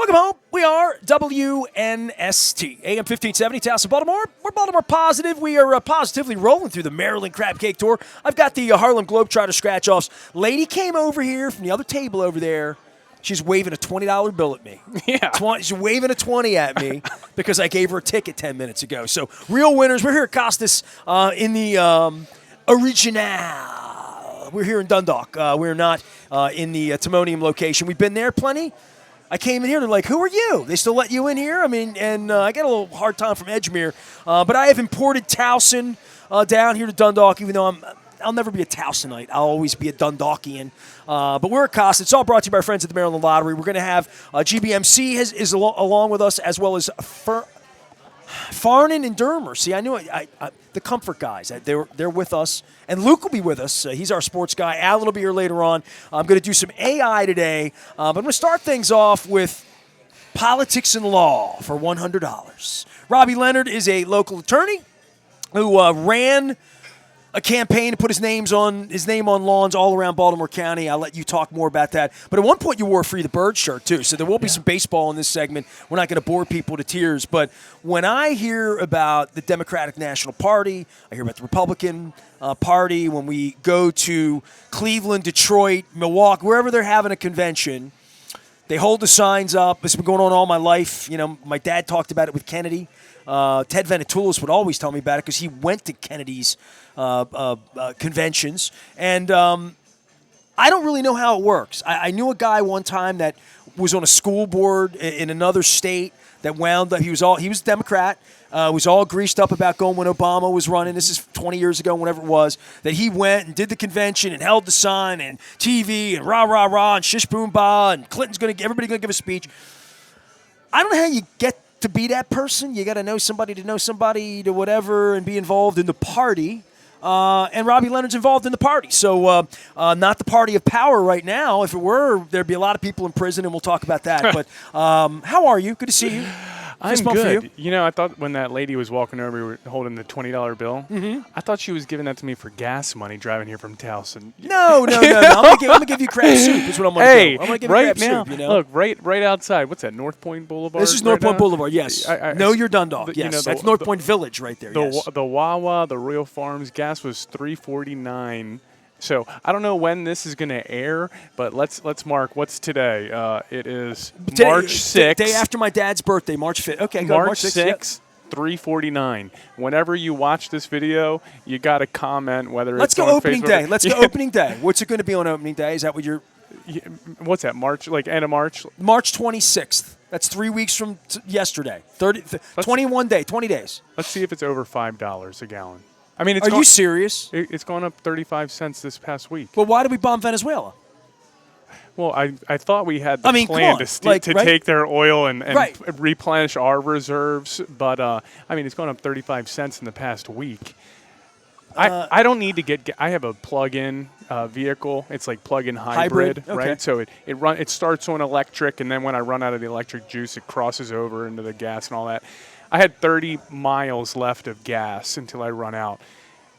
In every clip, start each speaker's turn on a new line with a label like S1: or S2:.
S1: Welcome home. We are WNST, AM 1570, Towson, Baltimore. We're Baltimore positive. We are positively rolling through the Maryland Crab Cake Tour. I've got the Harlem Globetrotter scratch-offs. Lady came over here from the other table over there. She's waving a $20 bill at me.
S2: Yeah.
S1: She's waving a 20 at me because I gave her a ticket 10 minutes ago. So, real winners. We're here at Costas in the Original. We're here in Dundalk. We're not in the Timonium location. We've been there plenty. I came in here, they're like, who are you? They still let you in here? I mean, and I got a little hard time from Edgemere. But I have imported Towson down here to Dundalk, even though I'll never be a Towsonite. I'll always be a Dundalkian. But we're at Costa. It's all brought to you by our friends at the Maryland Lottery. We're going to have GBMC is along with us, as well as Farnan and Dermer. See, I knew the comfort guys. They're with us. And Luke will be with us. He's our sports guy. Alan will be here later on. I'm going to do some AI today. But I'm going to start things off with politics and law for $100. Robbie Leonard is a local attorney who ran a campaign to put his name on lawns all around Baltimore County. I'll let you talk more about that. But at one point, you wore a Free the Bird shirt, too. So there will be some baseball in this segment. We're not going to bore people to tears. But when I hear about the Democratic National Party, I hear about the Republican Party, when we go to Cleveland, Detroit, Milwaukee, wherever they're having a convention, they hold the signs up. It's been going on all my life. You know, my dad talked about it with Kennedy. Ted Venetoulis would always tell me about it because he went to Kennedy's conventions. And I don't really know how it works. I knew a guy one time that was on a school board in another state that wound up, he was a Democrat, was all greased up about going when Obama was running. This is 20 years ago, whenever it was, that he went and did the convention and held the sign and TV and rah, rah, rah, and shish, boom, bah, and everybody going to give a speech. I don't know how you get to be that person. You got to know somebody to whatever and be involved in the party. And Robbie Leonard's involved in the party. So not the party of power right now. If it were, there'd be a lot of people in prison, and we'll talk about that. But how are you? Good to see you.
S2: I'm good. You know, I thought when that lady was walking over holding the $20 bill, I thought she was giving that to me for gas money driving here from Towson.
S1: No. I'm going to give you crab soup is what I'm going to do. I'm going to give you crab
S2: now,
S1: soup, you know?
S2: Look, right outside. What's that, North Point Boulevard?
S1: This is North Point Boulevard, yes. Know your Dundalk, yes. That's North Point Village right there, yes.
S2: The Wawa, the Royal Farms, gas was $3.49. So I don't know when this is going to air, but let's mark what's today. It is March 6th.
S1: Day after my dad's birthday, March 5th. Okay, go
S2: March 6th. Yep. $3.49. Whenever you watch this video, you got to comment whether
S1: Let's
S2: it's on
S1: go opening
S2: Facebook.
S1: day. Let's go opening day. What's it going to be on opening day? Is that what you're?
S2: What's that? March, like end of March?
S1: March 26th. That's 3 weeks from yesterday. 21 days.
S2: Let's see if it's over $5 a gallon. I mean,
S1: Are you serious?
S2: It's gone up 35 cents this past week.
S1: Well, why did we bomb Venezuela?
S2: Well, I thought we had the plan to take their oil and replenish our reserves, but I mean, it's gone up 35 cents in the past week. I don't need to get. I have a plug-in vehicle. It's like plug-in hybrid,
S1: okay.
S2: right? So it starts on electric, and then when I run out of the electric juice, it crosses over into the gas and all that. I had 30 miles left of gas until I run out,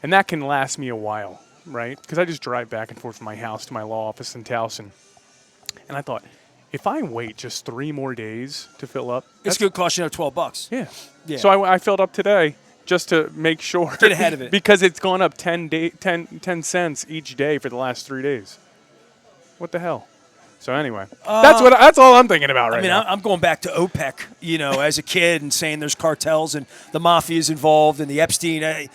S2: and that can last me a while, right? Because I just drive back and forth from my house to my law office in Towson, and I thought, if I wait just 3 more days to fill up,
S1: it's going to cost you $12.
S2: Yeah. So I filled up today just to make sure.
S1: Get ahead of it.
S2: Because it's gone up 10 cents each day for the last 3 days. What the hell? So anyway, that's all I'm thinking about right now.
S1: I'm going back to OPEC, you know, as a kid and saying there's cartels and the mafia is involved and the Epstein. It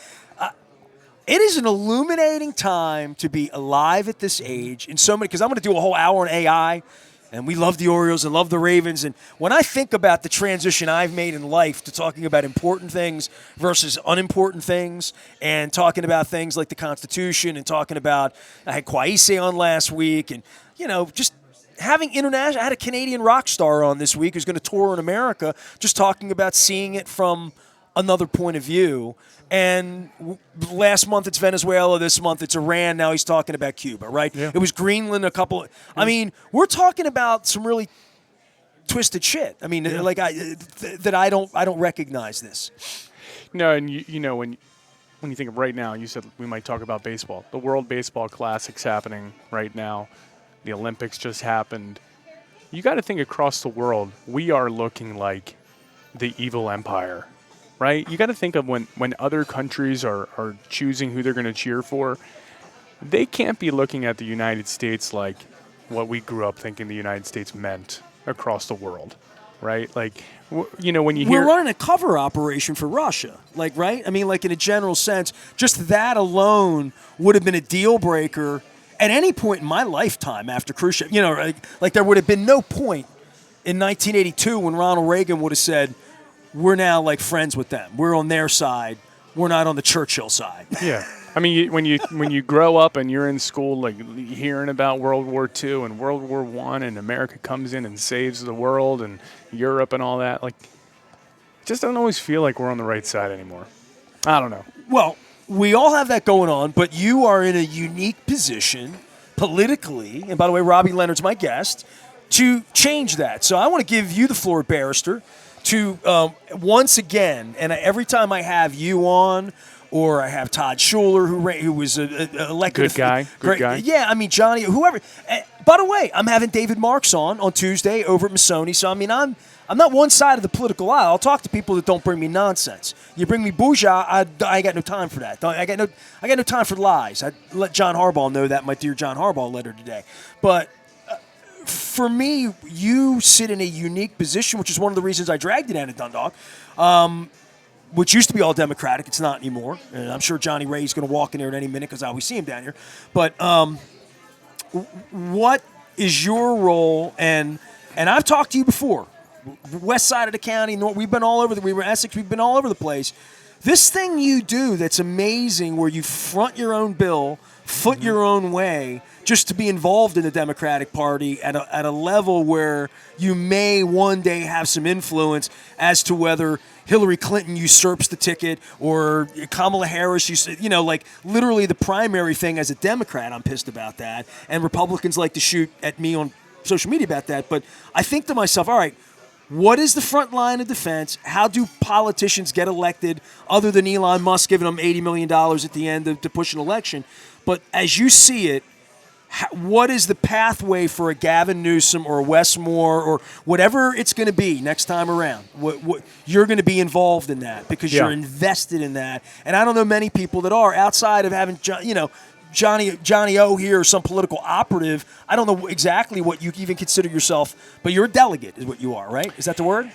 S1: is an illuminating time to be alive at this age in so many, because I'm going to do a whole hour on AI, and we love the Orioles and love the Ravens. And when I think about the transition I've made in life to talking about important things versus unimportant things, and talking about things like the Constitution, and talking about, I had Kwaise on last week, and, you know, just having international, I had a Canadian rock star on this week who's going to tour in America, just talking about seeing it from another point of view. And last month it's Venezuela, this month it's Iran, now he's talking about Cuba, right?
S2: Yeah.
S1: It was Greenland I mean, we're talking about some really twisted shit. I mean, like I don't recognize this.
S2: No, and you know, when you think of right now, you said we might talk about baseball. The World Baseball Classic's happening right now. The Olympics just happened. you got to think across the world, we are looking like the evil empire, right? You got to think of when other countries are choosing who they're going to cheer for, they can't be looking at the United States like what we grew up thinking the United States meant across the world, right? Like, when you hear...
S1: We're running a cover operation for Russia, like, right? I mean, like, in a general sense, just that alone would have been a deal breaker at any point in my lifetime after Khrushchev. Like there would have been no point in 1982 when Ronald Reagan would have said, we're now, like, friends with them. We're on their side. We're not on the Churchill side.
S2: Yeah. I mean, when you grow up and you're in school, like, hearing about World War II and World War I, and America comes in and saves the world and Europe and all that, like, just don't always feel like we're on the right side anymore. I don't know.
S1: Well, we all have that going on, but you are in a unique position politically, and by the way, Robbie Leonard's my guest, to change that. So I want to give you the floor, Barrister, to once again, and every time I have you on, or I have Todd Schuler, who was elected.
S2: Good guy.
S1: Yeah, I mean, Johnny, whoever. By the way, I'm having David Marks on Tuesday over at Missoni. So, I mean, I'm not one side of the political aisle. I'll talk to people that don't bring me nonsense. You bring me bourgeois, I got no time for that. I got no time for lies. I let John Harbaugh know that in my Dear John Harbaugh letter today. But for me, you sit in a unique position, which is one of the reasons I dragged you down to Dundalk. Which used to be all Democratic. It's not anymore. And I'm sure Johnny Ray's going to walk in there at any minute because I always see him down here. But what is your role? And I've talked to you before. West side of the county, we've been all over. We were Essex. We've been all over the place. This thing you do that's amazing, where you front your own bill, foot your own way, just to be involved in the Democratic Party at a level where you may one day have some influence as to whether Hillary Clinton usurps the ticket or Kamala Harris, like literally the primary thing as a Democrat, I'm pissed about that. And Republicans like to shoot at me on social media about that. But I think to myself, all right, what is the front line of defense? How do politicians get elected other than Elon Musk giving them $80 million at the end to push an election? But as you see it, what is the pathway for a Gavin Newsom or a Wes Moore or whatever it's going to be next time around? What you're going to be involved in that because you're invested in that. And I don't know many people that are outside of having, Johnny O here or some political operative. I don't know exactly what you even consider yourself, but you're a delegate is what you are, right? Is that the word?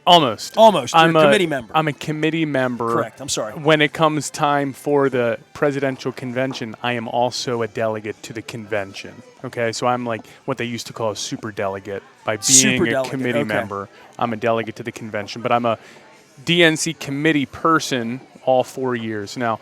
S2: Almost.
S1: You're a committee member.
S2: I'm a committee member.
S1: Correct. I'm sorry.
S2: When it comes time for the presidential convention, I am also a delegate to the convention. Okay, so I'm like what they used to call a super delegate. By being a committee member, I'm a delegate to the convention. But I'm a DNC committee person all 4 years. Now,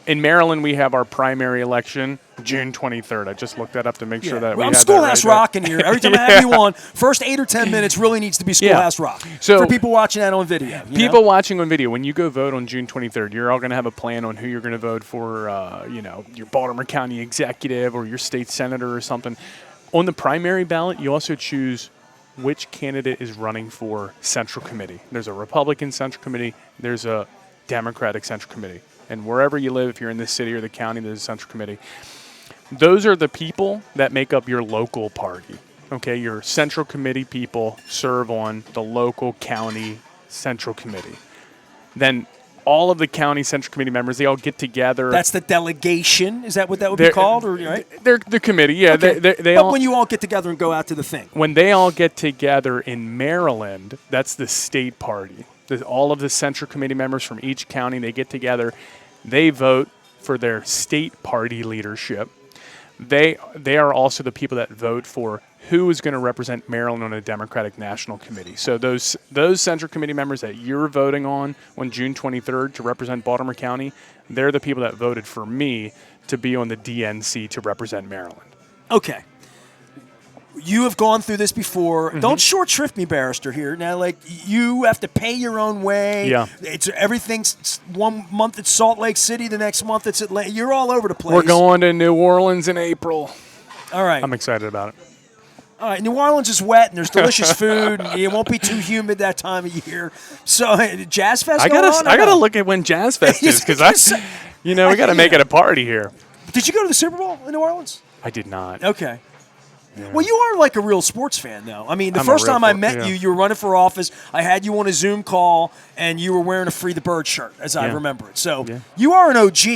S2: in Maryland, we have our primary election June 23rd. I just looked that up to make sure that we
S1: I'm
S2: had
S1: Schoolhouse
S2: that right
S1: Rock in here. Every time I have you on, first 8 or 10 minutes really needs to be Schoolhouse Rock.
S2: So
S1: for people watching that on video.
S2: People watching on video, when you go vote on June 23rd, you're all going to have a plan on who you're going to vote for, your Baltimore County executive or your state senator or something. On the primary ballot, you also choose which candidate is running for Central Committee. There's a Republican Central Committee. There's a Democratic Central Committee. And wherever you live, if you're in the city or the county, there's a Central Committee. Those are the people that make up your local party. Okay, your Central Committee people serve on the local county Central Committee. Then all of the county Central Committee members, they all get together.
S1: That's the delegation? Is that what that would be called? Or, right?
S2: They're the committee, yeah.
S1: Okay.
S2: They
S1: but when you all get together and go out to the thing.
S2: When they all get together in Maryland, that's the state party. All of the Central Committee members from each county, they get together. They vote for their state party leadership. They are also the people that vote for who is going to represent Maryland on a Democratic National Committee. So those Central Committee members that you're voting on June 23rd to represent Baltimore County, they're the people that voted for me to be on the DNC to represent Maryland.
S1: Okay. You have gone through this before. Mm-hmm. Don't short shrift me, Barrister, here. Now, like, you have to pay your own way.
S2: Yeah.
S1: Everything's 1 month it's Salt Lake City, the next month it's Atlanta. You're all over the place.
S2: We're going to New Orleans in April.
S1: All right.
S2: I'm excited about it.
S1: All right. New Orleans is wet, and there's delicious food. And it won't be too humid that time of year. So, Jazz Fest going on?
S2: I got to look at when Jazz Fest is, because we got to make it a party here.
S1: Did you go to the Super Bowl in New Orleans?
S2: I did not.
S1: Okay. Well, you are like a real sports fan, though. I mean, the first time I met you, you were running for office. I had you on a Zoom call, and you were wearing a Free the Bird shirt, as I remember it. So you are an OG.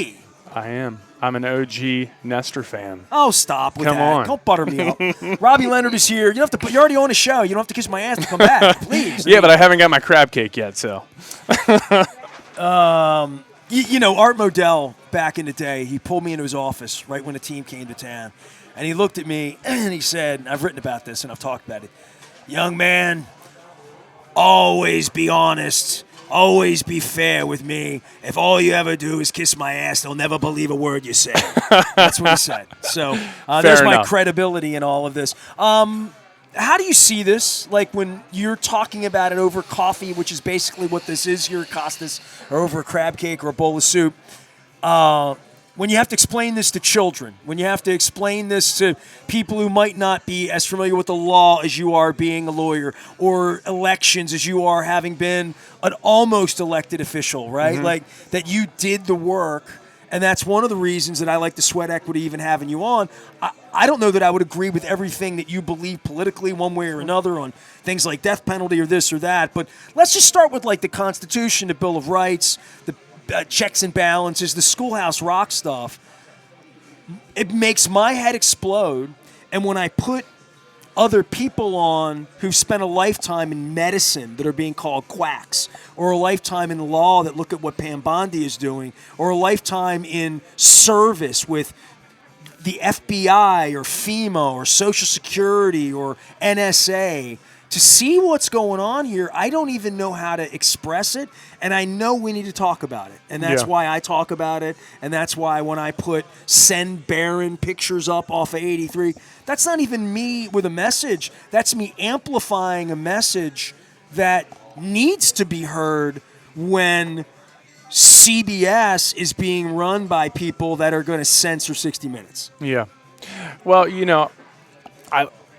S2: I am. I'm an OG Nestor fan.
S1: Oh, stop with that.
S2: Come on.
S1: Don't butter me up. Robbie Leonard is here. You don't have to. You're already on the show. You don't have to kiss my ass to come back, please.
S2: But I haven't got my crab cake yet, so.
S1: You know, Art Modell, back in the day, he pulled me into his office right when the team came to town. And he looked at me and he said, I've written about this and I've talked about it. Young man, always be honest. Always be fair with me. If all you ever do is kiss my ass, they'll never believe a word you say. That's what he said. So there's my credibility in all of this. How do you see this? Like when you're talking about it over coffee, which is basically what this is here at Costas, or over a crab cake or a bowl of soup. When you have to explain this to children, when you have to explain this to people who might not be as familiar with the law as you are being a lawyer, or elections as you are having been an almost elected official, right? Mm-hmm. Like that you did the work, and that's one of the reasons that I like the sweat equity even having you on. I don't know that I would agree with everything that you believe politically one way or another on things like death penalty or this or that, but let's just start with like the Constitution, the Bill of Rights, the checks and balances, the Schoolhouse Rock stuff. It makes my head explode. And when I put other people on who've spent a lifetime in medicine that are being called quacks, or a lifetime in law that look at what Pam Bondi is doing, or a lifetime in service with the FBI or FEMA or Social Security or NSA, to see what's going on here, I don't even know how to express it, and I know we need to talk about it. And that's why I talk about it, and that's why when I put send Barron pictures up off of 83, that's not even me with a message. That's me amplifying a message that needs to be heard when CBS is being run by people that are going to censor 60 Minutes.
S2: Yeah. Well, you know,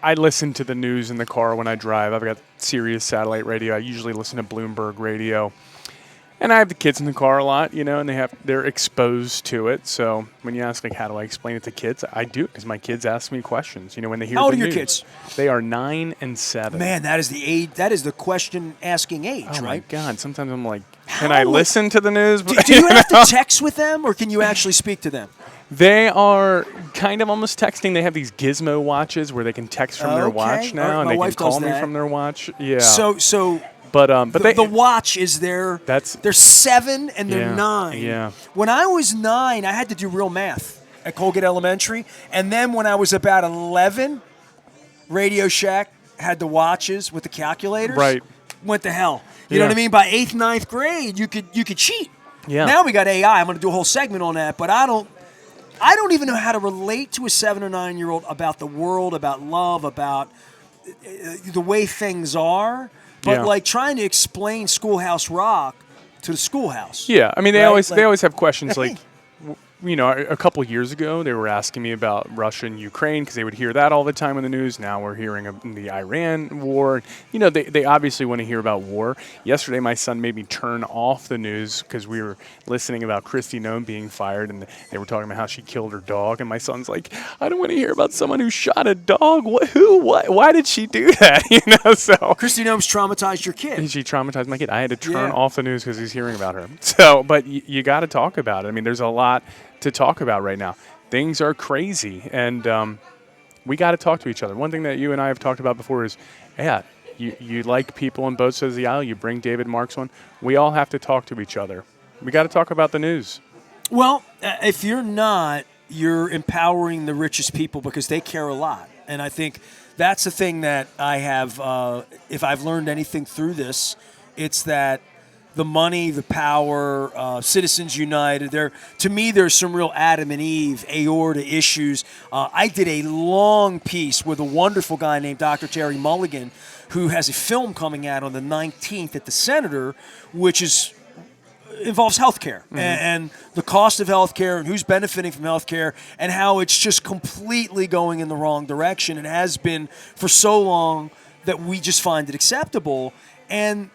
S2: I listen to the news in the car when I drive. I've got Sirius satellite radio. I usually listen to Bloomberg radio. And I have the kids in the car a lot, you know, and they're exposed to it. So when you ask, like, how do I explain it to kids? I do, because my kids ask me questions, you know, when they hear the news.
S1: How old are your kids?
S2: They are 9 and 7.
S1: Man, that is the age. That is the question-asking age, right?
S2: Oh, my God. Sometimes I'm like, can I listen to the news?
S1: Do you have to text with them, or can you actually speak to them?
S2: They are kind of almost texting. They have these gizmo watches where they can text from their watch now, and they can call me from their watch. Yeah. But
S1: the watch is they're 7 and they're 9.
S2: Yeah.
S1: When I was 9, I had to do real math at Colgate Elementary, and then when I was about 11, Radio Shack had the watches with the calculators.
S2: Right.
S1: Went to hell. You know what I mean? By 8th, 9th grade, you could cheat.
S2: Yeah.
S1: Now we got AI. I'm going to do a whole segment on that, but I don't even know how to relate to a 7 or 9-year-old about the world, about love, about the way things are. But like trying to explain Schoolhouse Rock to the schoolhouse.
S2: Yeah, I mean they always have questions like, you know, a couple of years ago they were asking me about Russia and Ukraine because they would hear that all the time in the news. Now we're hearing of the Iran war. You know, they obviously want to hear about war. Yesterday my son made me turn off the news because we were listening about Kristi Noem being fired, and they were talking about how she killed her dog. And my son's like, I don't want to hear about someone who shot a dog. What? Why did she do that? You know, so
S1: Kristi Noem's traumatized your kid.
S2: She traumatized my kid. I had to turn off the news because he's hearing about her. So, but you got to talk about it. I mean, there's a lot to talk about right now. Things are crazy, and we got to talk to each other. One thing that you and I have talked about before is, you like people on both sides of the aisle. You bring David Marks on. We all have to talk to each other. We got to talk about the news.
S1: Well, if you're not, you're empowering the richest people because they care a lot. And I think that's the thing that I have, if I've learned anything through this, it's that the money, the power, Citizens United. To me, there's some real Adam and Eve aorta issues. I did a long piece with a wonderful guy named Dr. Terry Mulligan, who has a film coming out on the 19th at the Senator, which involves healthcare and the cost of healthcare and who's benefiting from healthcare and how it's just completely going in the wrong direction. It has been for so long that we just find it acceptable. And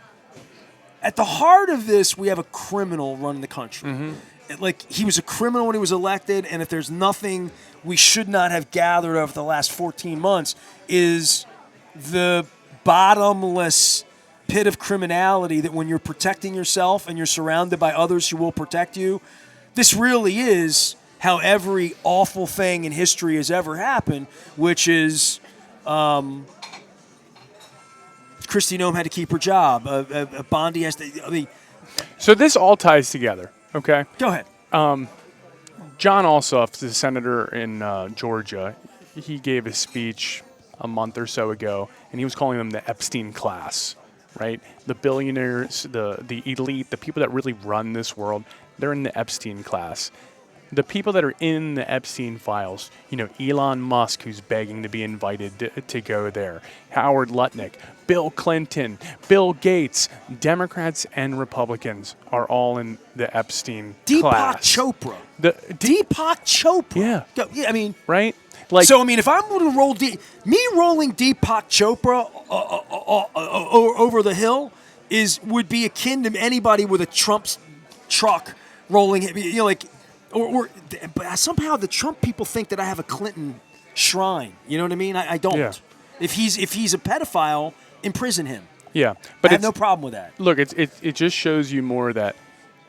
S1: at the heart of this, we have a criminal running the country. like he was a criminal when he was elected, and if there's nothing we should not have gathered over the last 14 months is the bottomless pit of criminality that when you're protecting yourself and you're surrounded by others who will protect you, this really is how every awful thing in history has ever happened, which is Kristi Noem had to keep her job. Bondi has to. I mean,
S2: So this all ties together, okay?
S1: go ahead.
S2: John Ossoff, the senator in Georgia, he gave a speech a month or so ago, and he was calling them the Epstein class, right? The billionaires, the elite, the people that really run this world, they're in the Epstein class. The people that are in the Epstein files, Elon Musk, who's begging to be invited to go there, Howard Lutnick, Bill Clinton, Bill Gates, Democrats and Republicans are all in the Epstein class.
S1: Chopra. Deepak Chopra.
S2: Yeah.
S1: Yeah, I mean,
S2: right? Like,
S1: so, I mean, if I'm going to roll rolling Deepak Chopra over the hill would be akin to anybody with a Trump truck rolling it. But somehow the Trump people think that I have a Clinton shrine. You know what I mean? I don't.
S2: Yeah.
S1: If he's a pedophile, imprison him.
S2: yeah, but
S1: I have no problem with that.
S2: Look, it just shows you more that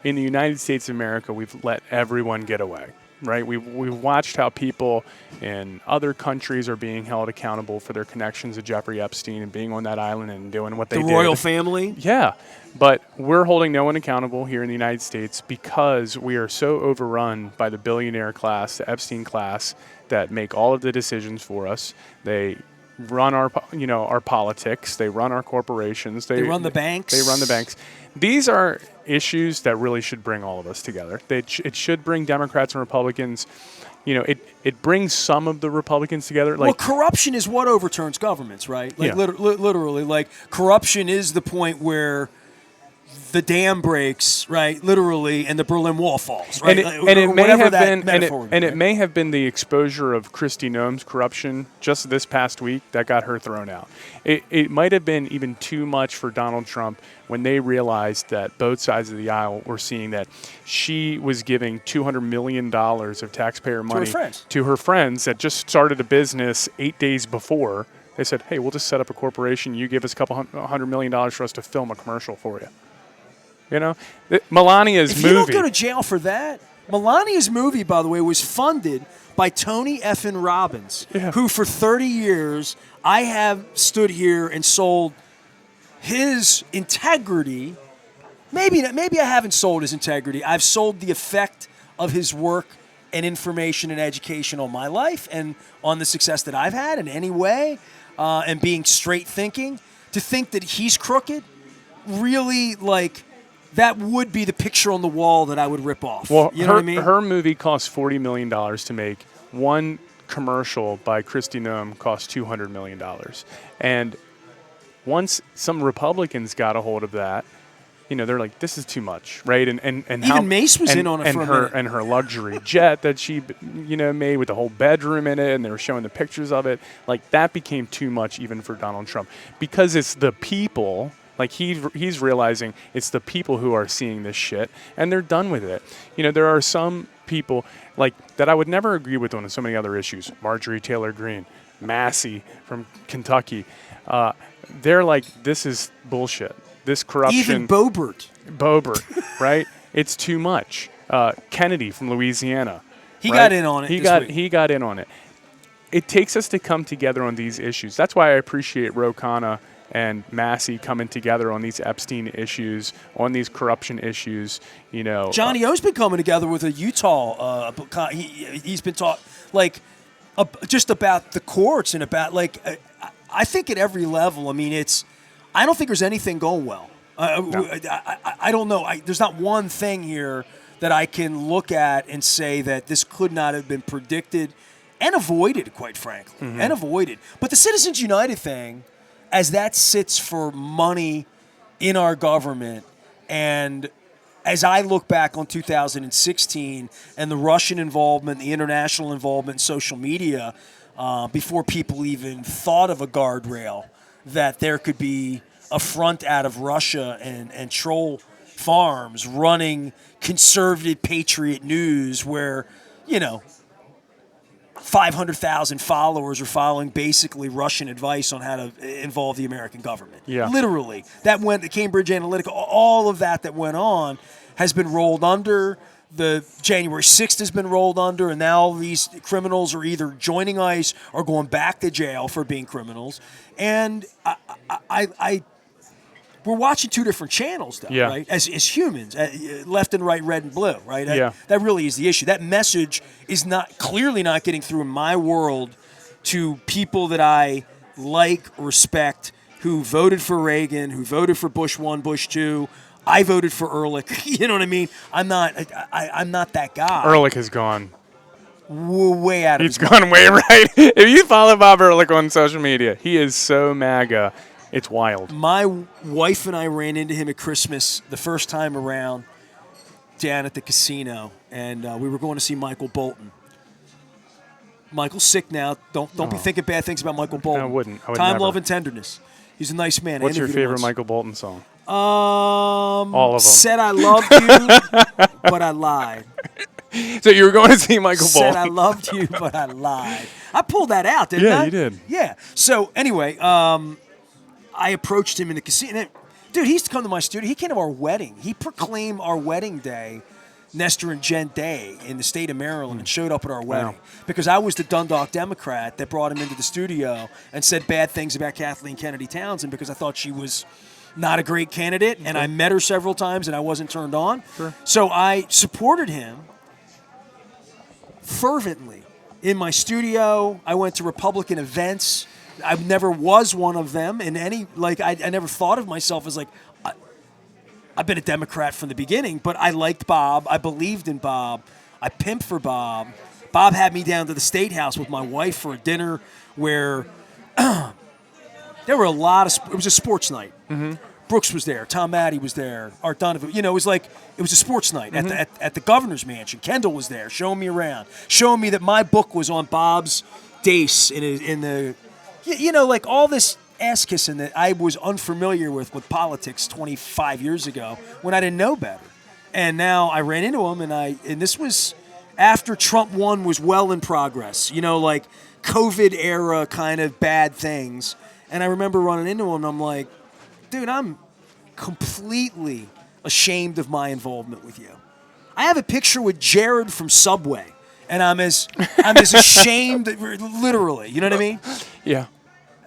S2: in the United States of America, we've let everyone get away, right? We've watched how people in other countries are being held accountable for their connections to Jeffrey Epstein and being on that island and doing what they did.
S1: The royal family?
S2: Yeah, but we're holding no one accountable here in the United States because we are so overrun by the billionaire class, the Epstein class, that make all of the decisions for us. They run our politics. They run our corporations. They
S1: run the banks.
S2: They run the banks. These are issues that really should bring all of us together. It should bring Democrats and Republicans. It brings some of the Republicans together.
S1: Well, corruption is what overturns governments, right? Like
S2: Yeah.
S1: literally, like corruption is the point where the dam breaks, right? Literally, and the Berlin Wall falls, right?
S2: It may have been the exposure of Kristi Noem's corruption just this past week that got her thrown out. It might have been even too much for Donald Trump when they realized that both sides of the aisle were seeing that she was giving $200 million of taxpayer money to her friends that just started a business 8 days before. They said, hey, we'll just set up a corporation. You give us $100 million for us to film a commercial for you. Melania's movie.
S1: If you don't go to jail for that, Melania's movie, by the way, was funded by Tony Effin Robbins, who for 30 years I have stood here and sold his integrity. Maybe I haven't sold his integrity. I've sold the effect of his work and information and education on my life and on the success that I've had in any way, and being straight thinking. To think that he's crooked, really, that would be the picture on the wall that I would rip off.
S2: Well,
S1: you know what I mean?
S2: Her movie cost $40 million to make. One commercial by Kristi Noem cost $200 million. And once some Republicans got a hold of that, they're like, this is too much, right? And
S1: even Mace was in on it for a minute.
S2: And her luxury jet that she, made with the whole bedroom in it, and they were showing the pictures of it. Like, that became too much even for Donald Trump because it's the people. Like, he's realizing it's the people who are seeing this shit, and they're done with it. There are some people that I would never agree with on so many other issues. Marjorie Taylor Greene, Massey from Kentucky. They're like, this is bullshit. This corruption.
S1: Even Boebert,
S2: right? It's too much. Kennedy from Louisiana.
S1: He got in on it.
S2: He got in on it. It takes us to come together on these issues. That's why I appreciate Ro Khanna and Massey coming together on these Epstein issues, on these corruption issues.
S1: Johnny O's been coming together with a Utah. He's been taught just about the courts and about I think at every level. I mean, I don't think there's anything going well.
S2: No.
S1: I don't know. There's not one thing here that I can look at and say that this could not have been predicted and avoided, quite frankly, and avoided. But the Citizens United thing, as that sits for money in our government, and as I look back on 2016 and the Russian involvement, the international involvement in social media, before people even thought of a guardrail, that there could be a front out of Russia and troll Farms running conservative patriot news where, 500,000 followers are following basically Russian advice on how to involve the American government.
S2: Yeah.
S1: Literally. That went to Cambridge Analytica. All of that went on has been rolled under. The January 6th has been rolled under, and now these criminals are either joining ICE or going back to jail for being criminals. And we're watching two different channels, though,
S2: Yeah.
S1: right? As humans, left and right, red and blue, right? That really is the issue. That message is clearly not getting through in my world to people that I like, respect, who voted for Reagan, who voted for Bush 1, Bush 2. I voted for Ehrlich. You know what I mean? I'm not that guy.
S2: Ehrlich has gone.
S1: Way out of
S2: He's gone way right. If you follow Bob Ehrlich on social media, he is so MAGA. It's wild.
S1: My wife and I ran into him at Christmas the first time around down at the casino, and we were going to see Michael Bolton. Michael's sick now. Don't be thinking bad things about Michael Bolton.
S2: I wouldn't. I would
S1: Time,
S2: never.
S1: Love, and Tenderness. He's a nice man.
S2: What's your favorite
S1: once.
S2: Michael Bolton song?
S1: All
S2: of them.
S1: Said I loved you, but I lied.
S2: So you were going to see Michael Bolton.
S1: Said I loved you, but I lied. I pulled that out, didn't I?
S2: Yeah, you did.
S1: Yeah. So anyway, I approached him in the casino. Dude, he used to come to my studio. He came to our wedding. He proclaimed our wedding day Nestor and Jen Day in the state of Maryland and showed up at our wedding because I was the Dundalk Democrat that brought him into the studio and said bad things about Kathleen Kennedy Townsend because I thought she was not a great candidate, and I met her several times and I wasn't turned on.
S2: Sure.
S1: So I supported him fervently in my studio. I went to Republican events. I never was one of them in any, I never thought of myself as I've been a Democrat from the beginning, but I liked Bob. I believed in Bob. I pimped for Bob. Bob had me down to the State House with my wife for a dinner where there were a lot of, it was a sports night. Mm-hmm. Brooks was there. Tom Maddy was there. Art Donovan. It was a sports night at the governor's mansion. Kendall was there showing me around, showing me that my book was on Bob's dace in the, all this ass kissing that I was unfamiliar with politics 25 years ago when I didn't know better. And now I ran into him, and this was after Trump 1 was well in progress, COVID era kind of bad things. And I remember running into him, and I'm like, dude, I'm completely ashamed of my involvement with you. I have a picture with Jared from Subway, and I'm as ashamed, literally, you know what I mean?
S2: Yeah.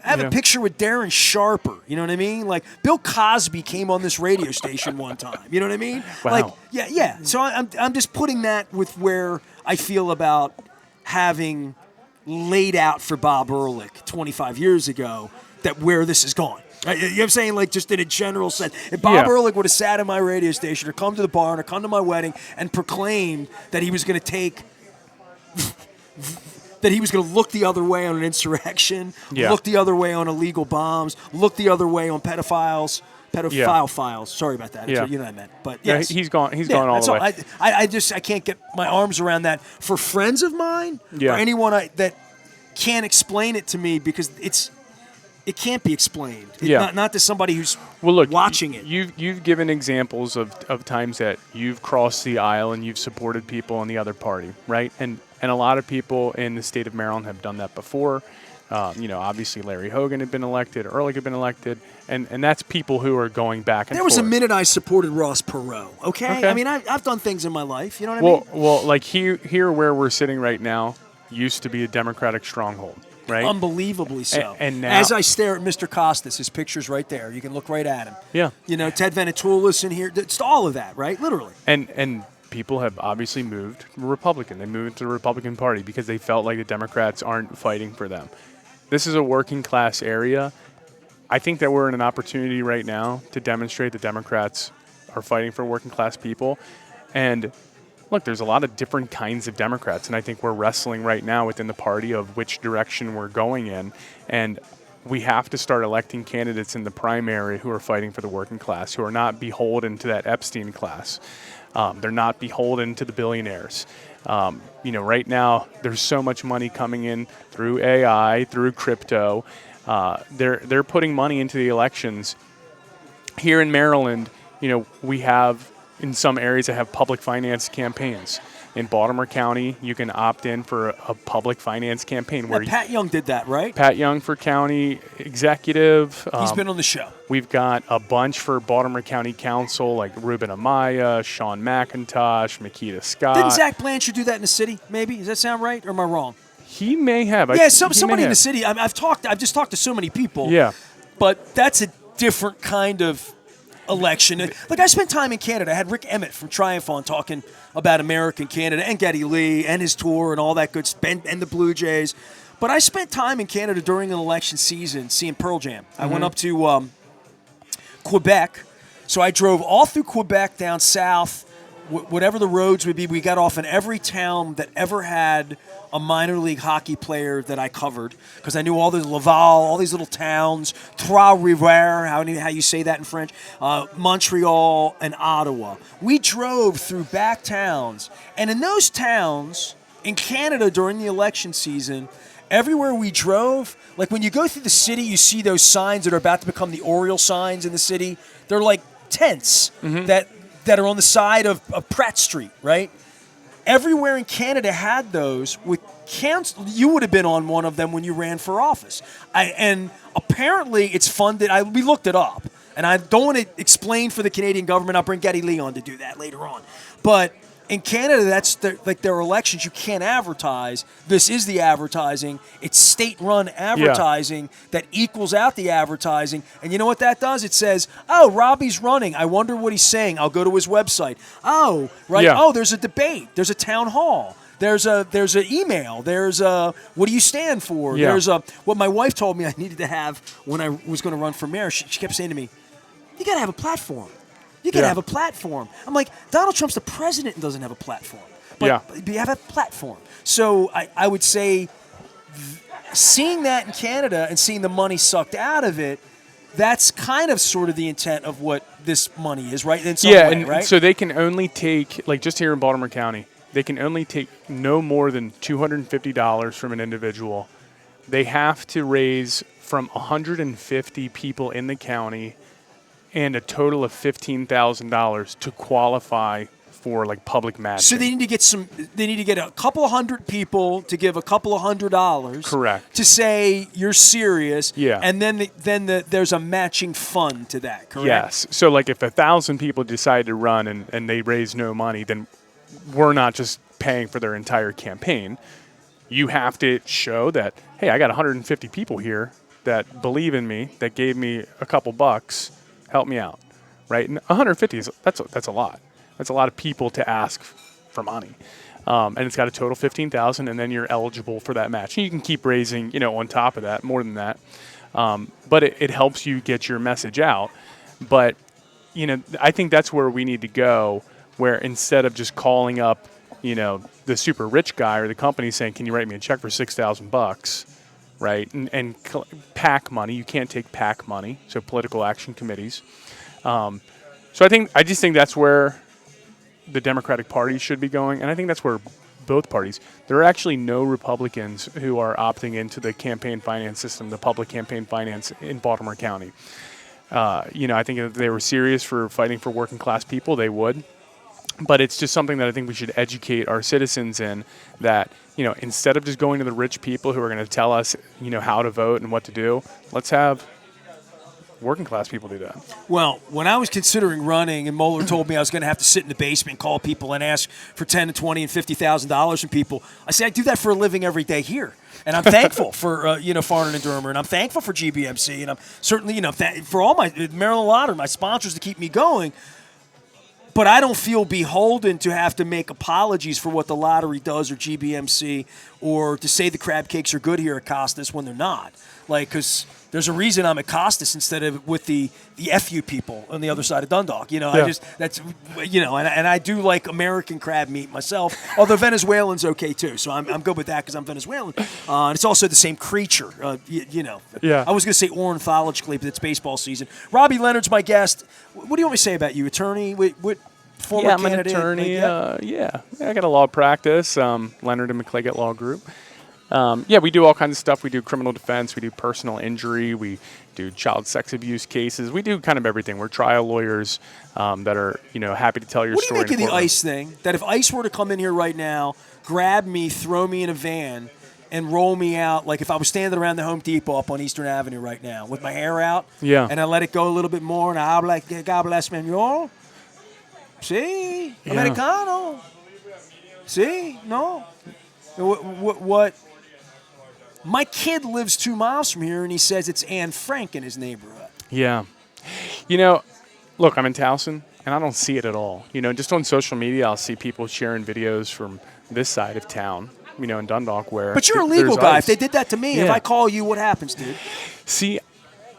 S1: I have a picture with Darren Sharper, you know what I mean? Like, Bill Cosby came on this radio station one time, you know what I mean?
S2: Wow.
S1: Yeah. So I'm just putting that with where I feel about having laid out for Bob Ehrlich 25 years ago that where this is going. You know what I'm saying? Just in a general sense. If Bob Ehrlich would have sat in my radio station or come to the barn or come to my wedding and proclaimed that he was going to take... that he was going to look the other way on an insurrection, look the other way on illegal bombs, look the other way on pedophile files. Sorry about that.
S2: Yeah.
S1: You know what I meant. But yes.
S2: He's gone all the way.
S1: I can't get my arms around that for friends of mine or anyone that can't explain it to me because it can't be explained. Not to somebody who's watching it.
S2: You've given examples of times that you've crossed the aisle and you've supported people on the other party, right? And a lot of people in the state of Maryland have done that before. Obviously Larry Hogan had been elected, Ehrlich had been elected, and that's people who are going back and forth.
S1: There was a minute I supported Ross Perot, okay? I mean, I've done things in my life, you know what I mean?
S2: Well, like here where we're sitting right now used to be a Democratic stronghold, right?
S1: Unbelievably so.
S2: And now,
S1: as I stare at Mr. Costas, his picture's right there. You can look right at him.
S2: Yeah.
S1: Ted Venetoulis in here. It's all of that, right? Literally.
S2: And people have obviously moved Republican. They moved to the Republican Party because they felt like the Democrats aren't fighting for them. This is a working class area. I think that we're in an opportunity right now to demonstrate that Democrats are fighting for working class people. And look, there's a lot of different kinds of Democrats, and I think we're wrestling right now within the party of which direction we're going in. And we have to start electing candidates in the primary who are fighting for the working class, who are not beholden to that Epstein class. They're not beholden to the billionaires. Right now, there's so much money coming in through AI, through crypto. They're putting money into the elections. Here in Maryland, we have in some areas that have public finance campaigns. In Baltimore County, you can opt in for a public finance campaign. Where
S1: Pat Young did that, right?
S2: Pat Young for county executive.
S1: He's been on the show.
S2: We've got a bunch for Baltimore County Council, like Ruben Amaya, Sean McIntosh, Makita Scott.
S1: Didn't Zach Blanchard do that in the city, maybe? Does that sound right, or am I wrong?
S2: He may have.
S1: Yeah, somebody in the city. I've just talked to so many people.
S2: Yeah.
S1: But that's a different kind of election. Like, I spent time in Canada. I had Rick Emmett from Triumph on talking about American Canada and Geddy Lee and his tour and all that good stuff, and the Blue Jays. But I spent time in Canada during an election season seeing Pearl Jam. I went up to Quebec. So I drove all through Quebec down south, whatever the roads would be. We got off in every town that ever had a minor league hockey player that I covered, because I knew all the Laval, all these little towns, Trois-Rivières, how you say that in French, Montreal, and Ottawa. We drove through back towns, and in those towns, in Canada during the election season, everywhere we drove, like when you go through the city, you see those signs that are about to become the Oriole signs in the city. They're like tents that are on the side of Pratt Street, right? Everywhere in Canada had those. You would have been on one of them when you ran for office. And apparently it's funded. We looked it up. And I don't want to explain for the Canadian government. I'll bring Geddy Lee on to do that later on. But in Canada, that's their elections. You can't advertise. This is the advertising. It's state-run advertising that equals out the advertising. And you know what that does? It says, oh, Robbie's running. I wonder what he's saying. I'll go to his website. Oh, right. Yeah. Oh, there's a debate. There's a town hall. There's an email. There's a what do you stand for? Yeah. There's what my wife told me I needed to have when I was going to run for mayor. She kept saying to me, you got to have a platform. You got to have a platform. I'm like, Donald Trump's the president and doesn't have a platform. But you have a platform. So I would say seeing that in Canada and seeing the money sucked out of it, that's kind of sort of the intent of what this money is, right? In some way, right?
S2: So they can only take, like just here in Baltimore County, they can only take no more than $250 from an individual. They have to raise from 150 people in the county and a total of $15,000 to qualify for like public matching.
S1: So they need to get a couple of hundred people to give a couple of $100.
S2: Correct.
S1: To say you're serious.
S2: Yeah.
S1: And then there's a matching fund to that, correct?
S2: Yes. So like if 1,000 people decide to run and they raise no money, then we're not just paying for their entire campaign. You have to show that, hey, I got 150 people here that believe in me, that gave me a couple bucks. Help me out, right? And 150 that's a lot. That's a lot of people to ask for money, and it's got a total $15,000, and then you're eligible for that match. And you can keep raising, on top of that, more than that. But it helps you get your message out. But I think that's where we need to go. Where instead of just calling up, the super rich guy or the company saying, "Can you write me a check for $6,000?" Right, and PAC money. You can't take PAC money, so political action committees. So I just think that's where the Democratic Party should be going, and I think that's where both parties. There are actually no Republicans who are opting into the campaign finance system, the public campaign finance in Baltimore County. I think if they were serious for fighting for working class people, they would. But it's just something that I think we should educate our citizens in, that, instead of just going to the rich people who are going to tell us, how to vote and what to do, let's have working class people do that.
S1: Well, when I was considering running and Mueller told me I was going to have to sit in the basement, call people and ask for $10 and $20 and $50,000 from people, I said I do that for a living every day here. And I'm thankful for, Farnan and Dermer, and I'm thankful for GBMC, and I'm certainly, for all my Maryland Lottery, my sponsors to keep me going. But I don't feel beholden to have to make apologies for what the lottery does or GBMC, or to say the crab cakes are good here at Costas when they're not. Like, because there's a reason I'm at Costas instead of with the FU people on the other side of Dundalk. And I do like American crab meat myself, although Venezuelan's okay too. So I'm good with that because I'm Venezuelan. And it's also the same creature,
S2: Yeah.
S1: I was going to say ornithologically, but it's baseball season. Robbie Leonard's my guest. What do you want me to say about you? Attorney? What former candidate?
S2: I'm an attorney. I got a law practice, Leonard and McCleggett Law Group. We do all kinds of stuff. We do criminal defense. We do personal injury. We do child sex abuse cases. We do kind of everything. We're trial lawyers that are, happy to tell your
S1: What do
S2: story.
S1: you make of the
S2: courtroom.
S1: ICE thing? That if ICE were to come in here right now, grab me, throw me in a van, and roll me out, like if I was standing around the Home Depot up on Eastern Avenue right now with my hair out,
S2: Yeah.
S1: and I let it go a little bit more, and I'm like, God bless me, sí,
S2: Yeah.
S1: americano, sí, no. What? My kid lives 2 miles from here, and he says it's Anne Frank in his neighborhood.
S2: Yeah. Look, I'm in Towson, and I don't see it at all. Just on social media, I'll see people sharing videos from this side of town, in Dundalk where.
S1: But you're a legal
S2: there's
S1: guy.
S2: ice.
S1: If they did that to me, if
S2: Yeah.
S1: I call you, what happens, dude?
S2: See,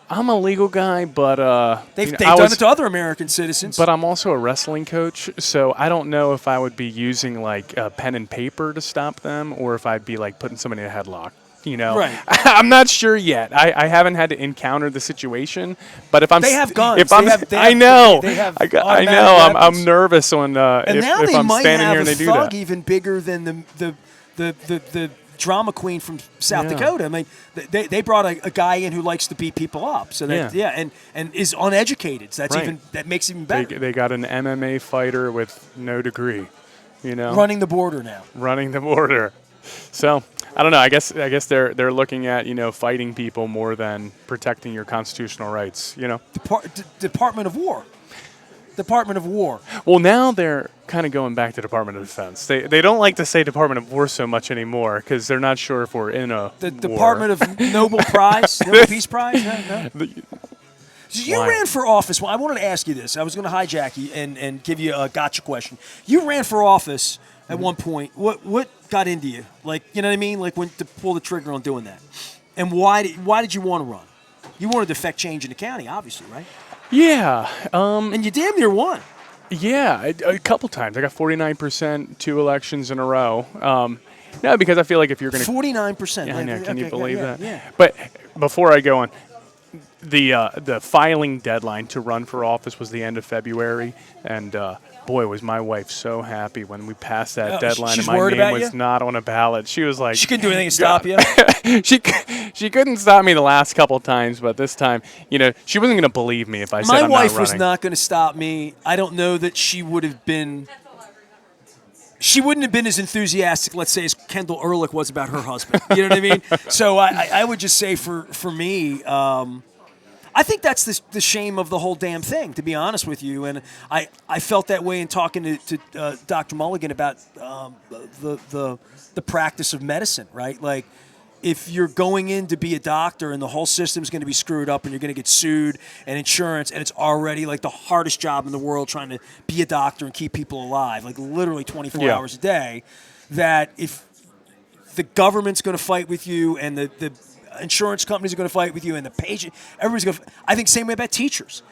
S2: I'm a legal guy, but
S1: They've done it to other American citizens.
S2: But I'm also a wrestling coach, so I don't know if I would be using like a pen and paper to stop them, or if I'd be like putting somebody in a headlock.
S1: Right.
S2: I'm not sure yet. I haven't had to encounter the situation, but if I'm
S1: They have guns.
S2: If I'm,
S1: They have-
S2: I know.
S1: they have
S2: I
S1: automatic
S2: know.
S1: weapons.
S2: I'm nervous on
S1: And
S2: if,
S1: now
S2: if
S1: they
S2: I'm
S1: might
S2: standing
S1: have
S2: here and
S1: a
S2: they do
S1: thug
S2: that.
S1: even bigger than the drama queen from South
S2: Yeah.
S1: Dakota. I mean, they brought a guy in who likes to beat people up. So that, and is uneducated. So that makes it even better.
S2: They got an MMA fighter with no degree,
S1: Running the border now.
S2: running the border. So I don't know. I guess they're looking at fighting people more than protecting your constitutional rights.
S1: Department of War. Department of War.
S2: Well, now they're kind of going back to Department of Defense. They don't like to say Department of War so much anymore because they're not sure if we're in a
S1: The
S2: war.
S1: Department of Nobel Prize, Nobel Peace Prize. No. So you
S2: Why?
S1: ran for office. Well, I wanted to ask you this. I was going to hijack you and give you a gotcha question. You ran for office at one point. What got into you? Like, you know what I mean? Like when to pull the trigger on doing that. And why did you want to run? You wanted to affect change in the county, obviously, right?
S2: Yeah.
S1: And you damn near won.
S2: Yeah, a couple times. I got 49% 2 elections in a row. No, because I feel like if you're going to
S1: 49%.
S2: Yeah, I know. Can you believe that?
S1: Yeah.
S2: But before I go on, the filing deadline to run for office was the end of February, and boy, was my wife so happy when we passed that deadline
S1: she's
S2: and my
S1: worried
S2: name
S1: about
S2: was
S1: you?
S2: not on a ballot. She was like,
S1: She couldn't do anything to stop you.
S2: she couldn't stop me the last couple of times, but this time, she wasn't going to believe me if I said
S1: My
S2: I'm
S1: wife
S2: not
S1: was
S2: running.
S1: not going to stop me. I don't know that she would have been. She wouldn't have been as enthusiastic, let's say, as Kendall Ehrlich was about her husband. You know what I mean? So I would just say for me, I think that's the shame of the whole damn thing, to be honest with you. And I felt that way in talking to Dr. Mulligan about the practice of medicine, right? Like, if you're going in to be a doctor and the whole system's going to be screwed up and you're going to get sued and insurance, and it's already like the hardest job in the world trying to be a doctor and keep people alive, like literally 24 hours a day, that if the government's going to fight with you and the insurance companies are going to fight with you and the patient, everybody's going to, I think same way about teachers.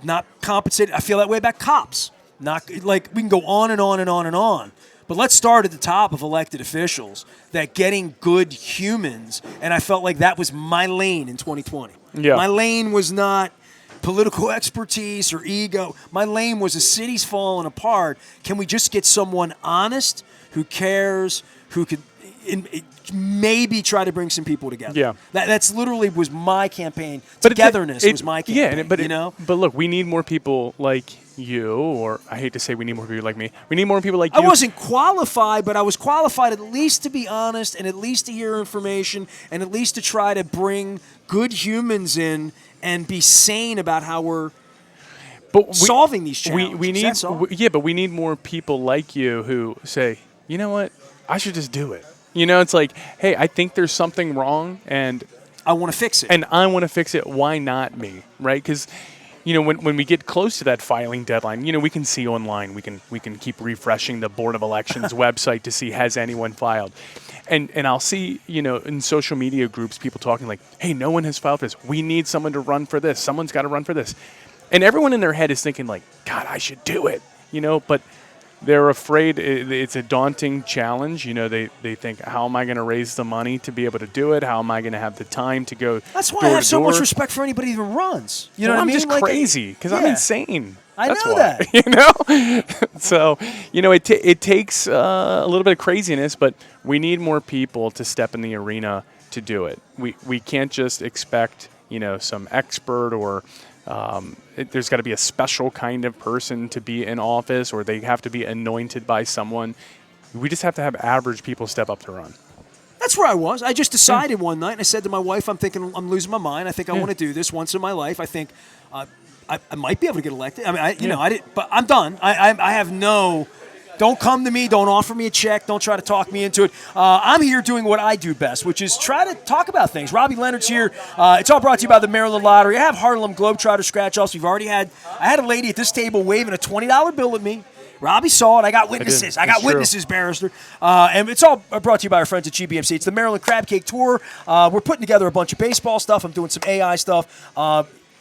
S1: Not compensated. I feel that way about cops. Not like we can go on and on and on and on. But let's start at the top of elected officials, that getting good humans, and I felt like that was my lane in 2020.
S2: Yeah.
S1: My lane was not political expertise or ego. My lane was the city's falling apart. Can we just get someone honest, who cares, who could maybe try to bring some people together?
S2: Yeah.
S1: That's literally was my campaign.
S2: But
S1: Togetherness was my campaign.
S2: Yeah, but look, we need more people like you, or I hate to say we need more people like me. We need more people like you.
S1: I wasn't qualified, but I was qualified at least to be honest and at least to hear information and at least to try to bring good humans in and be sane about how we're solving these challenges.
S2: We need,
S1: That's all.
S2: but we need more people like you who say, you know what, I should just do it. It's like, hey, I think there's something wrong, and
S1: I want to fix it.
S2: And I want to fix it. Why not me, right? Because when we get close to that filing deadline, we can see online. We can keep refreshing the Board of Elections website to see has anyone filed, and I'll see in social media groups people talking like, hey, no one has filed for this. We need someone to run for this. Someone's got to run for this, and everyone in their head is thinking like, God, I should do it, but they're afraid it's a daunting challenge. They think, how am I going to raise the money to be able to do it? How am I going to have the time to go
S1: That's why
S2: door
S1: I have
S2: to
S1: so
S2: door?
S1: much respect for anybody who even runs. You know what I
S2: I'm
S1: mean?
S2: just crazy because I'm insane.
S1: I
S2: That's
S1: know
S2: why.
S1: that.
S2: So, it takes a little bit of craziness, but we need more people to step in the arena to do it. We can't just expect some expert or there's got to be a special kind of person to be in office, or they have to be anointed by someone. We just have to have average people step up to run.
S1: That's where I was. I just decided one night, and I said to my wife, I'm thinking I'm losing my mind. I think I want to do this once in my life. I think I might be able to get elected. I mean, I didn't, but I'm done. I have no. Don't come to me. Don't offer me a check. Don't try to talk me into it. I'm here doing what I do best, which is try to talk about things. Robbie Leonard's here. It's all brought to you by the Maryland Lottery. I have Harlem Globetrotter scratch-offs. I had a lady at this table waving a $20 bill at me. Robbie saw it. I got witnesses. I got witnesses, Barrister. And it's all brought to you by our friends at GBMC. It's the Maryland Crab Cake Tour. We're putting together a bunch of baseball stuff. I'm doing some AI stuff.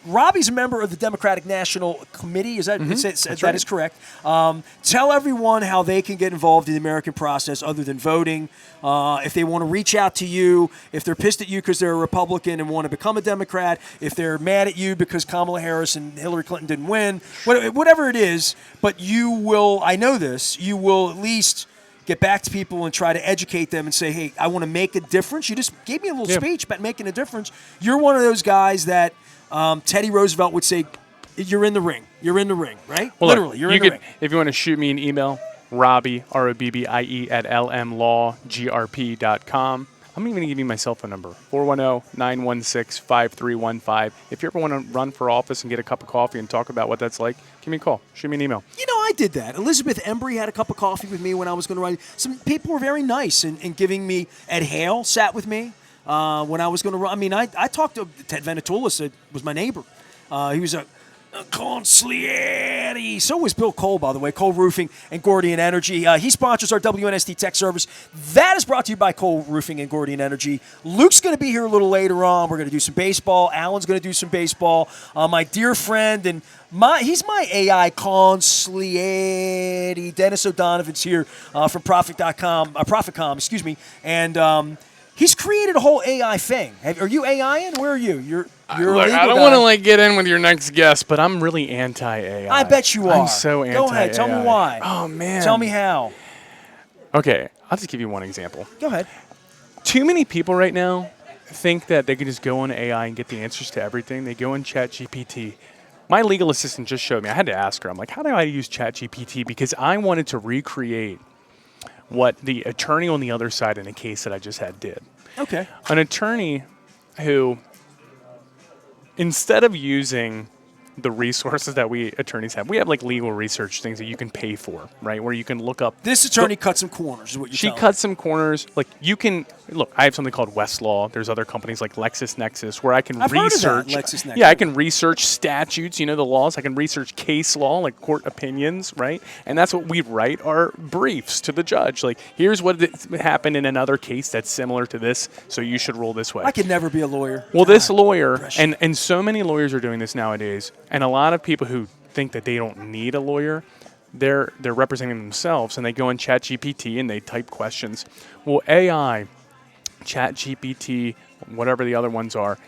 S1: Robbie's a member of the Democratic National Committee. Is that that
S2: right.
S1: is correct? Tell everyone how they can get involved in the American process other than voting. If they want to reach out to you, if they're pissed at you because they're a Republican and want to become a Democrat, if they're mad at you because Kamala Harris and Hillary Clinton didn't win, whatever it is, but you will, I know this, you will at least get back to people and try to educate them and say, hey, I want to make a difference. You just gave me a little speech about making a difference. You're one of those guys that Teddy Roosevelt would say, you're in the ring. You're in the ring, right?
S2: Well,
S1: literally, you're in the ring.
S2: If you want to shoot me an email, Robbie, ROBBIE, at lmlawgrp.com. I'm even going to give you my cell phone number, 410-916-5315. If you ever want to run for office and get a cup of coffee and talk about what that's like, give me a call. Shoot me an email.
S1: I did that. Elizabeth Embry had a cup of coffee with me when I was going to run. Some people were very nice in giving me. Ed Hale sat with me. When I was going to run, I mean, I talked to Ted Venatulis, was my neighbor. He was a consigliere. So was Bill Cole, by the way, Cole Roofing and Gordian Energy. He sponsors our WNST Tech Service. That is brought to you by Cole Roofing and Gordian Energy. Luke's going to be here a little later on. We're going to do some baseball. Alan's going to do some baseball. My dear friend and he's my AI consigliere. Dennis O'Donovan's here from Profitcom, excuse me, and he's created a whole AI thing. Are you AI-ing? Where are you? You're
S2: Look, I don't want to get in with your next guest, but I'm really anti-AI.
S1: I bet you are.
S2: I'm so anti-AI.
S1: Go ahead. Tell me why.
S2: Oh, man.
S1: Tell me how.
S2: Okay. I'll just give you one example.
S1: Go ahead.
S2: Too many people right now think that they can just go on AI and get the answers to everything. They go on ChatGPT. My legal assistant just showed me. I had to ask her. I'm like, how do I use ChatGPT? Because I wanted to recreate what the attorney on the other side in a case that I just had did.
S1: Okay.
S2: An attorney who, instead of using the resources that we attorneys have, we have like legal research things that you can pay for, right? Where you can look up.
S1: This attorney cut some corners, is what you're
S2: She
S1: telling
S2: cut
S1: me.
S2: some corners. Like you can look. I have something called Westlaw. There's other companies like LexisNexis where I can
S1: I've
S2: research.
S1: heard of that, LexisNexis.
S2: Yeah, I can research statutes. The laws. I can research case law, like court opinions, right? And that's what we write our briefs to the judge. Like, here's what happened in another case that's similar to this, so you should rule this way.
S1: I could never be a lawyer.
S2: Well,
S1: God,
S2: this lawyer,
S1: pressure.
S2: and so many lawyers are doing this nowadays, and a lot of people who think that they don't need a lawyer, they're representing themselves, and they go on ChatGPT and they type questions. Well, AI, ChatGPT, whatever the other ones are,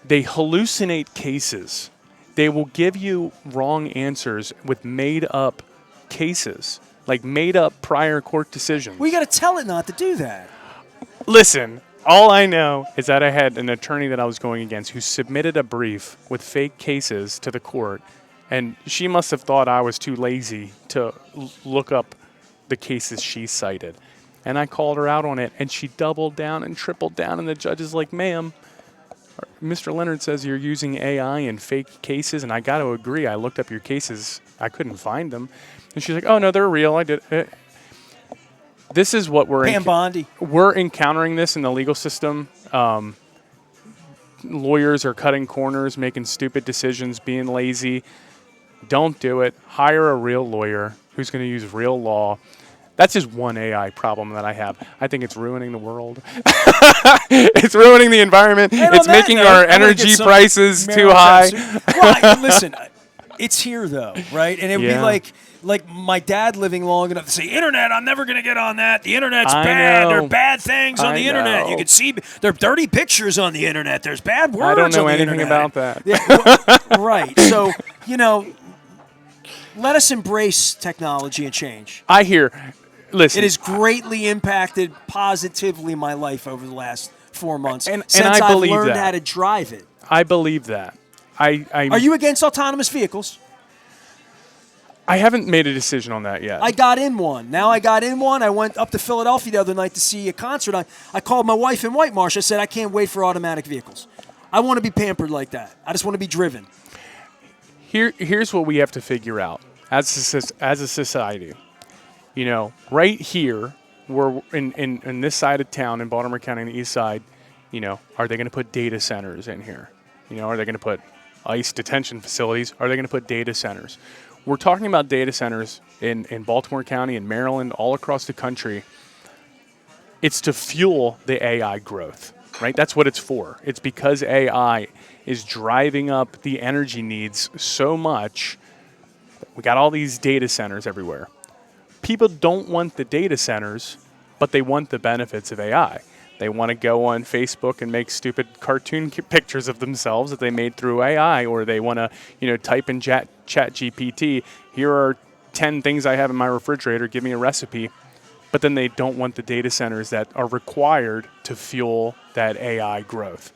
S2: they hallucinate cases. They will give you wrong answers with made-up cases, like made-up prior court decisions.
S1: Well, you got to tell it not to do that.
S2: Listen, all I know is that I had an attorney that I was going against who submitted a brief with fake cases to the court, and she must have thought I was too lazy to look up the cases she cited. And I called her out on it, and she doubled down and tripled down, and the judge is like, ma'am, Mr. Leonard says you're using AI and fake cases, and I got to agree. I looked up your cases. I couldn't find them. And she's like, oh, no, they're real. I did it. This is what
S1: Pam Bondi.
S2: We're encountering this in the legal system. Lawyers are cutting corners, making stupid decisions, being lazy. Don't do it. Hire a real lawyer who's going to use real law. That's just one AI problem that I have. I think it's ruining the world. It's ruining the environment. It's making our energy prices too high.
S1: Well, listen, it's here though, right? And it would be like my dad living long enough to say, internet, I'm never going to get on that. The internet's bad. There are bad things on the internet. You can see there are dirty pictures on the internet. There's bad words on the internet.
S2: I don't know anything about that.
S1: Yeah, right. So, let us embrace technology and change.
S2: I hear. Listen.
S1: It has greatly impacted positively my life over the last 4 months
S2: and
S1: since
S2: I
S1: I've
S2: believe
S1: learned
S2: that.
S1: how to drive it.
S2: I believe that.
S1: Are you against autonomous vehicles?
S2: I haven't made a decision on that yet.
S1: I got in one. I went up to Philadelphia the other night to see a concert. I called my wife in Whitemarsh. I said, I can't wait for automatic vehicles. I want to be pampered like that. I just want to be driven.
S2: Here's what we have to figure out as a society. Right here, we're in this side of town, in Baltimore County, on the east side, are they going to put data centers in here? Are they going to put ICE detention facilities? Are they going to put data centers? We're talking about data centers in Baltimore County, in Maryland, all across the country. It's to fuel the AI growth, right? That's what it's for. It's because AI is driving up the energy needs so much. We got all these data centers everywhere. People don't want the data centers, but they want the benefits of AI. They want to go on Facebook and make stupid cartoon pictures of themselves that they made through AI, or they want to, type in Chat GPT, here are 10 things I have in my refrigerator, give me a recipe. But then they don't want the data centers that are required to fuel that AI growth.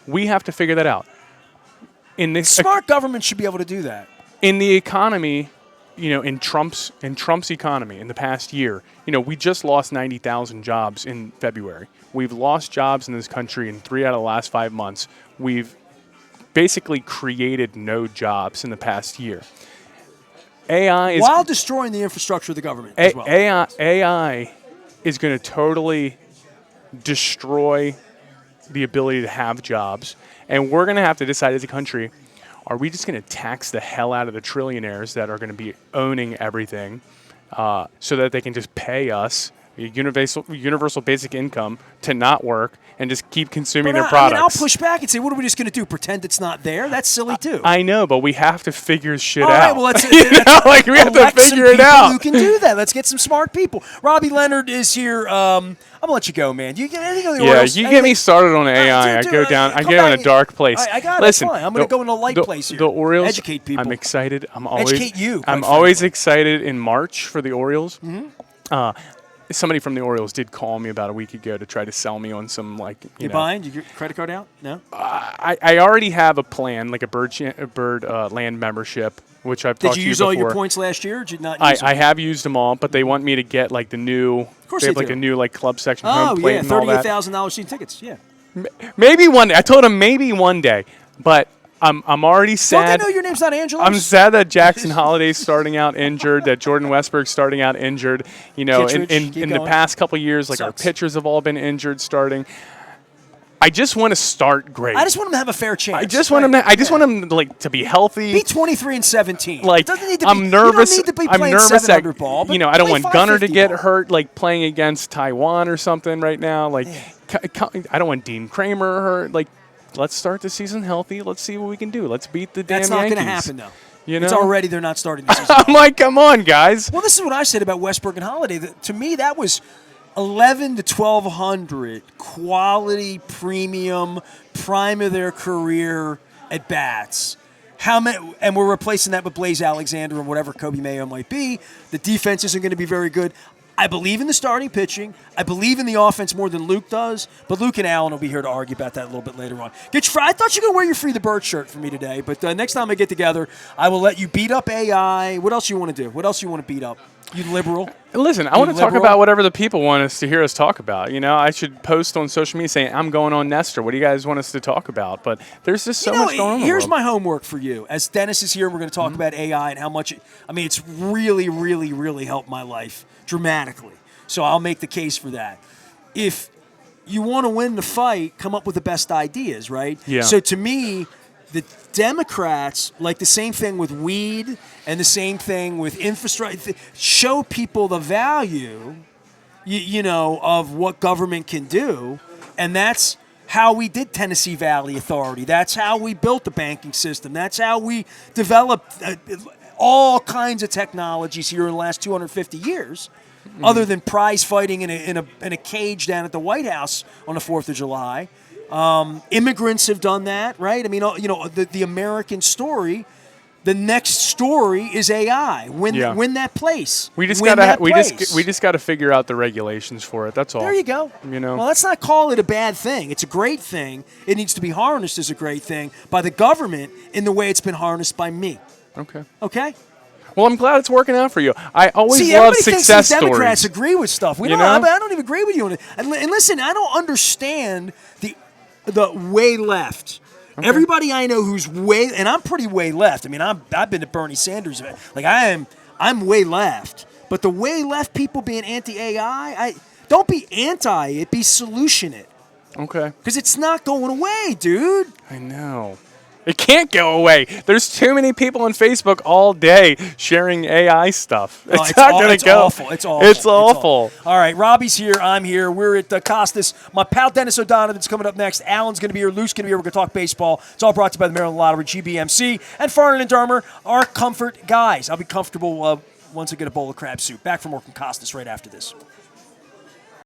S2: We have to figure that out.
S1: Smart government should be able to do that.
S2: In the economy, in Trump's economy in the past year, we just lost 90,000 jobs in February. We've lost jobs in this country in 3 out of the last 5 months. We've basically created no jobs in the past year. AI is
S1: while destroying the infrastructure of the government as well.
S2: AI is going to totally destroy the ability to have jobs, and we're going to have to decide as a country, are we just going to tax the hell out of the trillionaires that are going to be owning everything so that they can just pay us a universal basic income to not work and just keep consuming their products?
S1: I'll push back and say, what are we just going to do? Pretend it's not there? That's silly too.
S2: I know, but we have to figure shit out.
S1: All right, well, let's
S2: we have to figure it out.
S1: Who can do that? Let's get some smart people. Robbie Leonard is here. I'm gonna let you go, man. You get anything on the Orioles?
S2: You get me started on AI. I go in a dark place.
S1: I got
S2: Listen,
S1: it. Fine. I'm gonna go in a light place here.
S2: The Orioles.
S1: Educate people.
S2: I'm excited.
S1: Educate you.
S2: I'm always excited in March for the Orioles.
S1: Mm-hmm.
S2: Somebody from the Orioles did call me about a week ago to try to sell me on some
S1: You buying? Did your credit card out? No.
S2: I already have a plan, like a bird land membership, which I've talked to you before. Did you use all your
S1: points last year? Or did you not? Use them?
S2: I have used them all, but they want me to get the new. Of
S1: course
S2: they have
S1: do.
S2: A new club section home plate and all that.
S1: $38,000 season tickets. Yeah.
S2: Maybe one day. I told him maybe one day, but. I'm already sad.
S1: Don't they know your name's not Angelo?
S2: I'm sad that Jackson Holliday's starting out injured, that Jordan Westberg's starting out injured. In the past couple years, our pitchers have all been injured starting. I just want to start great.
S1: I just want him to have a fair chance.
S2: I just want him to be healthy.
S1: Be 23-17.
S2: I'm nervous.
S1: You don't need to be
S2: I'm
S1: playing
S2: nervous
S1: 700 ball. But
S2: I don't want Gunnar to get
S1: ball.
S2: hurt playing against Taiwan or something right now. I don't want Dean Kramer hurt. Let's start the season healthy. Let's see what we can do. Let's beat the damn Yankees.
S1: That's not going to happen, though. It's already they're not starting the season.
S2: I'm like, come on, guys.
S1: Well, this is what I said about Westberg and Holiday. To me, that was 11 to 1,200 quality, premium, prime of their career at bats. How many? And we're replacing that with Blaze Alexander and whatever Kobe Mayo might be. The defense isn't going to be very good. I believe in the starting pitching. I believe in the offense more than Luke does. But Luke and Alan will be here to argue about that a little bit later on. I thought you were going to wear your Free the Bird shirt for me today. But next time I get together, I will let you beat up AI. What else you want to do? What else you want to beat up? You liberal?
S2: Listen, I want to talk about whatever the people want us to hear us talk about. I should post on social media saying, I'm going on Nestor. What do you guys want us to talk about? But there's just so much going on.
S1: Here's my homework for you. As Dennis is here, we're going to talk about AI and how much it's really, really, really helped my life dramatically. So I'll make the case for that. If you want to win the fight, come up with the best ideas, right?
S2: Yeah.
S1: So to me, the Democrats, the same thing with weed and the same thing with infrastructure, show people the value, of what government can do. And that's how we did Tennessee Valley Authority. That's how we built the banking system. That's how we developed all kinds of technologies here in the last 250 years, other than prize fighting in a cage down at the White House on the 4th of July. Immigrants have done that, right? The American story, the next story is AI. Win that place.
S2: We just
S1: Win
S2: gotta
S1: that place.
S2: we just gotta figure out the regulations for it. That's all.
S1: There you go.
S2: You know.
S1: Well, let's not call it a bad thing. It's a great thing. It needs to be harnessed as a great thing by the government in the way it's been harnessed by me.
S2: Okay.
S1: Okay?
S2: Well, I'm glad it's working out for you. I always
S1: See,
S2: love
S1: everybody
S2: success
S1: thinks the Democrats
S2: stories.
S1: agree with stuff. We
S2: You
S1: don't.
S2: know?
S1: I don't even agree with you on it. And listen, I don't understand the way left.
S2: Okay.
S1: Everybody I know who's way, and I'm pretty way left. I mean, I've been to Bernie Sanders event. Like I'm way left. But the way left people being anti-AI, don't be anti it. Be solution it.
S2: Okay.
S1: Because it's not going away, dude.
S2: I know. It can't go away. There's too many people on Facebook all day sharing AI stuff. It's not going to go.
S1: Awful. It's awful.
S2: It's awful.
S1: All right, Robbie's here. I'm here. We're at Costas. My pal Dennis O'Donovan's coming up next. Alan's going to be here. Luke's going to be here. We're going to talk baseball. It's all brought to you by the Maryland Lottery, GBMC, and Farnan and Dermer, our comfort guys. I'll be comfortable once I get a bowl of crab soup. Back from work from Costas right after this.